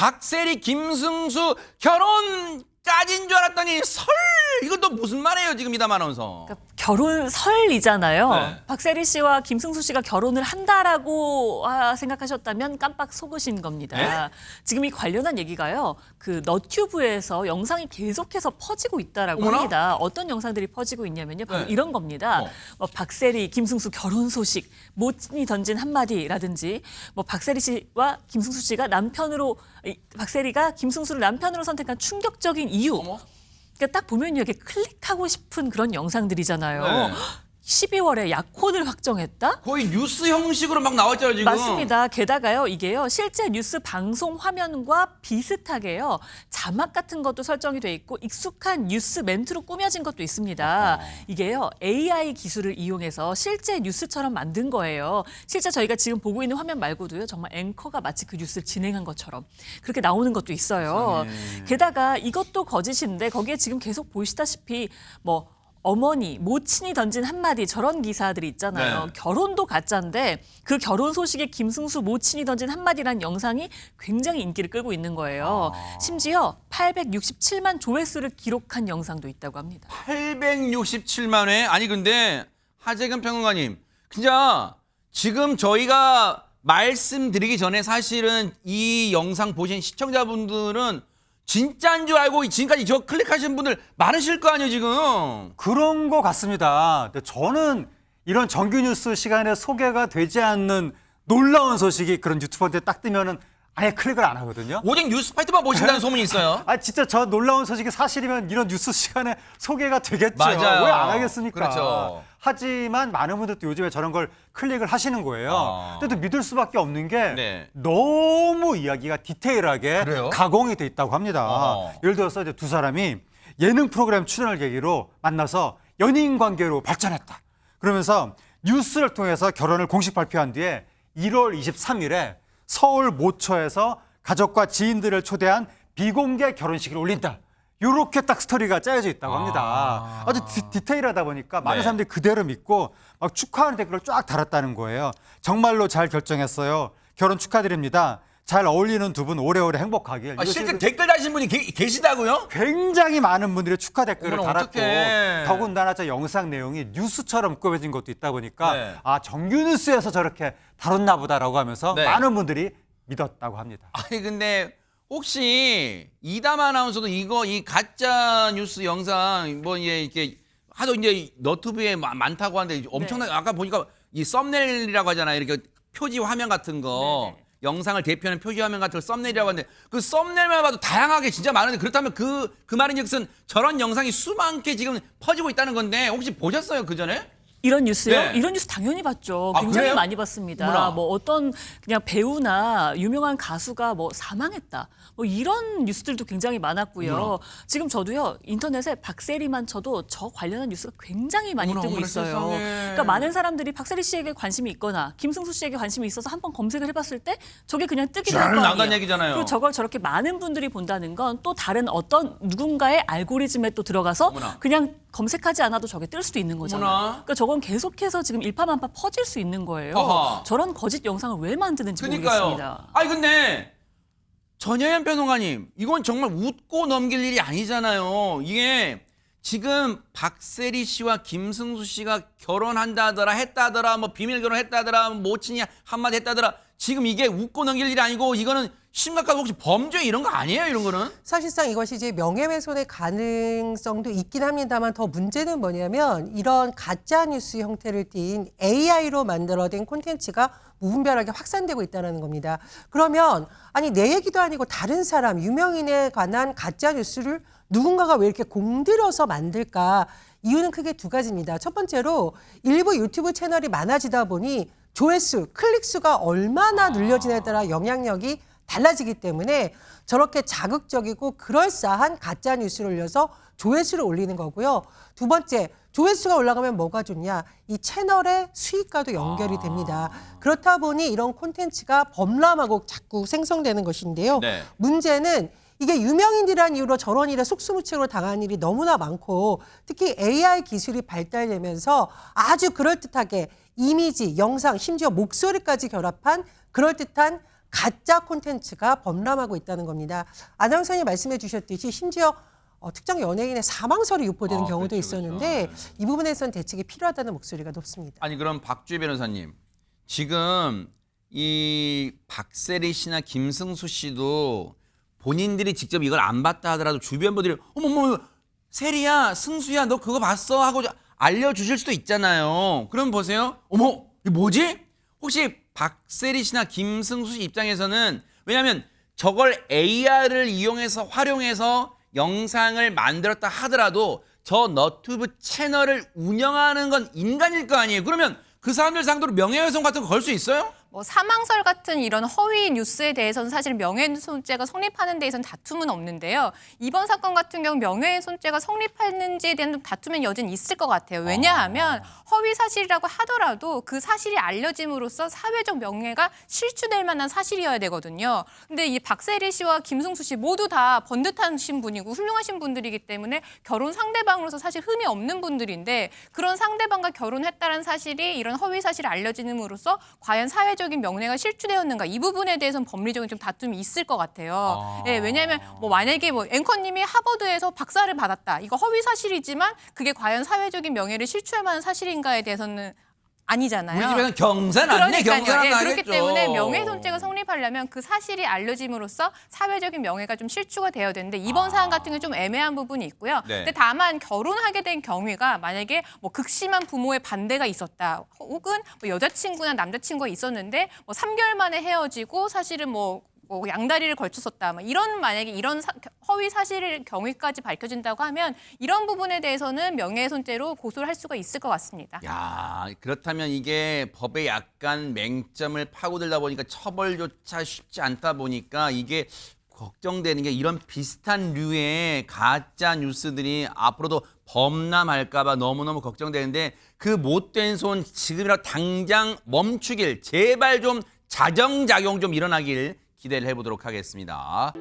박세리, 김승수 결혼까지인 줄 알았더니 설 이건 또 무슨 말이에요 지금 이담 아나운서. 그러니까 결혼 설이잖아요. 네. 박세리 씨와 김승수 씨가 결혼을 한다라고 생각하셨다면 깜빡 속으신 겁니다. 네? 지금 이 관련한 얘기가요. 그 너튜브에서 영상이 계속해서 퍼지고 있다라고 어머나? 합니다. 어떤 영상들이 퍼지고 있냐면요. 바로 네. 이런 겁니다. 뭐 박세리, 김승수 결혼 소식, 모친이 던진 한마디라든지 뭐 박세리 씨와 김승수 씨가 박세리가 김승수를 남편으로 선택한 충격적인 이유. 어머? 그러니까 딱 보면 이렇게 클릭하고 싶은 그런 영상들이잖아요. 네. 12월에 약혼을 확정했다? 거의 뉴스 형식으로 막 나왔잖아요 지금. 맞습니다. 게다가요, 이게요, 실제 뉴스 방송 화면과 비슷하게요, 자막 같은 것도 설정이 돼 있고, 익숙한 뉴스 멘트로 꾸며진 것도 있습니다. 이게요, AI 기술을 이용해서 실제 뉴스처럼 만든 거예요. 실제 저희가 지금 보고 있는 화면 말고도요, 정말 앵커가 마치 그 뉴스를 진행한 것처럼 그렇게 나오는 것도 있어요. 게다가 이것도 거짓인데, 거기에 지금 계속 보시다시피, 어머니, 모친이 던진 한마디 저런 기사들이 있잖아요. 네. 결혼도 가짜인데 그 결혼 소식에 김승수 모친이 던진 한마디라는 영상이 굉장히 인기를 끌고 있는 거예요. 심지어 867만 조회수를 기록한 영상도 있다고 합니다. 867만 회? 아니 근데 하재근 평론가님 진짜 지금 저희가 말씀드리기 전에 사실은 이 영상 보신 시청자분들은 진짜인 줄 알고 지금까지 저 클릭하신 분들 많으실 거 아니에요 지금. 그런 것 같습니다. 근데 저는 이런 정규 뉴스 시간에 소개가 되지 않는 놀라운 소식이 그런 유튜버한테 딱 뜨면은 아예 클릭을 안 하거든요. 오직 뉴스파이트만 보신다는 소문이 있어요. 아 진짜 저 놀라운 소식이 사실이면 이런 뉴스 시간에 소개가 되겠죠. 맞아요. 왜 안 하겠습니까? 그렇죠. 하지만 많은 분들도 요즘에 저런 걸 클릭을 하시는 거예요. 근데 또 믿을 수밖에 없는 게 네. 너무 이야기가 디테일하게 그래요? 가공이 돼 있다고 합니다. 예를 들어서 이제 두 사람이 예능 프로그램 출연을 계기로 만나서 연인 관계로 발전했다. 그러면서 뉴스를 통해서 결혼을 공식 발표한 뒤에 1월 23일에 서울 모처에서 가족과 지인들을 초대한 비공개 결혼식을 올린다. 요렇게 딱 스토리가 짜여져 있다고 합니다. 아주 디테일하다 보니까 많은 네. 사람들이 그대로 믿고 막 축하하는 댓글을 쫙 달았다는 거예요. 정말로 잘 결정했어요. 결혼 축하드립니다. 잘 어울리는 두 분 오래오래 행복하길. 아, 실제 이것이 댓글 다신 분이 계시다고요? 굉장히 많은 분들이 축하 댓글을 어머나, 달았고 어떡해. 더군다나 저 영상 내용이 뉴스처럼 꾸며진 것도 있다 보니까 네. 아 정규 뉴스에서 저렇게 다뤘나 보다라고 하면서 네. 많은 분들이 믿었다고 합니다. 아니 근데 혹시 이담 아나운서도 이 가짜 뉴스 영상 이렇게 하도 이제 너튜브에 많다고 하는데 엄청나게 아까 보니까 이 썸네일이라고 하잖아요. 이렇게 표지 화면 같은 거. 네네. 영상을 대표하는 표지 화면 같은 걸 썸네일이라고 하는데 그 썸네일만 봐도 다양하게 진짜 많은데 그렇다면 그 말인즉슨 저런 영상이 수많게 지금 퍼지고 있다는 건데 혹시 보셨어요 그 전에? 이런 뉴스요? 네. 이런 뉴스 당연히 봤죠. 아, 굉장히 그래요? 많이 봤습니다. 어머나. 어떤 그냥 배우나 유명한 가수가 사망했다. 이런 뉴스들도 굉장히 많았고요. 어머나. 지금 저도요, 인터넷에 박세리만 쳐도 저 관련한 뉴스가 굉장히 많이 어머나, 뜨고 어머나, 있어요. 세상에. 그러니까 많은 사람들이 박세리 씨에게 관심이 있거나 김승수 씨에게 관심이 있어서 한번 검색을 해봤을 때 저게 그냥 뜨게 될 쫙 거 나간다는 아니에요. 얘기잖아요. 그리고 저걸 저렇게 많은 분들이 본다는 건 또 다른 어떤 누군가의 알고리즘에 또 들어가서 어머나. 그냥 검색하지 않아도 저게 뜰 수도 있는 거잖아요. 어머나. 그러니까 저건 계속해서 지금 일파만파 퍼질 수 있는 거예요. 어허. 저런 거짓 영상을 왜 만드는지 그러니까요. 모르겠습니다. 아니 근데 전혜연 평론가님 이건 정말 웃고 넘길 일이 아니잖아요. 이게 지금 박세리 씨와 김승수 씨가 결혼한다더라 했다더라 비밀 결혼했다더라 모친이 한마디 했다더라 지금 이게 웃고 넘길 일이 아니고 이거는 심각한 혹시 범죄 이런 거 아니에요 이런 거는? 사실상 이것이 이제 명예훼손의 가능성도 있긴 합니다만 더 문제는 뭐냐면 이런 가짜 뉴스 형태를 띈 AI로 만들어진 콘텐츠가 무분별하게 확산되고 있다는 겁니다. 그러면 아니 내 얘기도 아니고 다른 사람 유명인에 관한 가짜 뉴스를 누군가가 왜 이렇게 공들여서 만들까? 이유는 크게 두 가지입니다. 첫 번째로 일부 유튜브 채널이 많아지다 보니 조회수, 클릭수가 얼마나 늘려지냐에 따라 영향력이 달라지기 때문에 저렇게 자극적이고 그럴싸한 가짜 뉴스를 올려서 조회수를 올리는 거고요. 두 번째, 조회수가 올라가면 뭐가 좋냐? 이 채널의 수익과도 연결이 됩니다. 그렇다 보니 이런 콘텐츠가 범람하고 자꾸 생성되는 것인데요. 네. 문제는 이게 유명인이라는 이유로 저런 일에 속수무책으로 당한 일이 너무나 많고 특히 AI 기술이 발달되면서 아주 그럴듯하게 이미지, 영상, 심지어 목소리까지 결합한 그럴듯한 가짜 콘텐츠가 범람하고 있다는 겁니다. 아나운서님 말씀해 주셨듯이 심지어 특정 연예인의 사망설이 유포되는 경우도 그렇죠, 있었는데 그렇죠. 이 부분에선 대책이 필요하다는 목소리가 높습니다. 아니 그럼 박주희 변호사님 지금 이 박세리 씨나 김승수 씨도 본인들이 직접 이걸 안 봤다 하더라도 주변 분들이 어머머 세리야 승수야 너 그거 봤어 하고 알려주실 수도 있잖아요. 그럼 보세요. 어머 이게 뭐지? 혹시 박세리 씨나 김승수 씨 입장에서는 왜냐하면 저걸 AR을 이용해서 활용해서 영상을 만들었다 하더라도 저 너튜브 채널을 운영하는 건 인간일 거 아니에요. 그러면 그 사람들 상대로 명예훼손 같은 거 걸 수 있어요? 뭐 사망설 같은 이런 허위 뉴스에 대해서는 사실 명예훼손죄가 성립하는 데에선 다툼은 없는데요. 이번 사건 같은 경우 명예훼손죄가 성립하는지에 대한 다툼은 여전히 있을 것 같아요. 왜냐하면 허위 사실이라고 하더라도 그 사실이 알려짐으로써 사회적 명예가 실추될 만한 사실이어야 되거든요. 근데 이 박세리 씨와 김승수 씨 모두 다 번듯하신 분이고 훌륭하신 분들이기 때문에 결혼 상대방으로서 사실 흠이 없는 분들인데 그런 상대방과 결혼했다는 사실이 이런 허위 사실이 알려짐으로써 과연 사회적인 명예가 실추되었는가 이 부분에 대해서는 법리적인 좀 다툼이 있을 것 같아요. 예, 왜냐하면 뭐 만약에 뭐 앵커님이 하버드에서 박사를 받았다 이거 허위 사실이지만 그게 과연 사회적인 명예를 실추할 만한 사실인가에 대해서는 아니잖아요. 우리 집에는 경사는 안 내. 그러니까요. 경사는 예, 안 그렇기 하겠죠. 때문에 명예훼손죄가 성립하려면 그 사실이 알려짐으로써 사회적인 명예가 좀 실추가 되어야 되는데 이번 사안 같은 경우는 좀 애매한 부분이 있고요. 네. 근데 다만 결혼하게 된 경위가 만약에 뭐 극심한 부모의 반대가 있었다 혹은 뭐 여자친구나 남자친구가 있었는데 뭐 3개월 만에 헤어지고 사실은 뭐 양다리를 걸쳤었다. 이런 만약에 이런 허위 사실 경위까지 밝혀진다고 하면 이런 부분에 대해서는 명예훼손죄로 고소를 할 수가 있을 것 같습니다. 야, 그렇다면 이게 법에 약간 맹점을 파고들다 보니까 처벌조차 쉽지 않다 보니까 이게 걱정되는 게 이런 비슷한 류의 가짜 뉴스들이 앞으로도 범람할까 봐 너무너무 걱정되는데 그 못된 손 지금이라도 당장 멈추길 제발 좀 자정작용 좀 일어나길 기대를 해보도록 하겠습니다.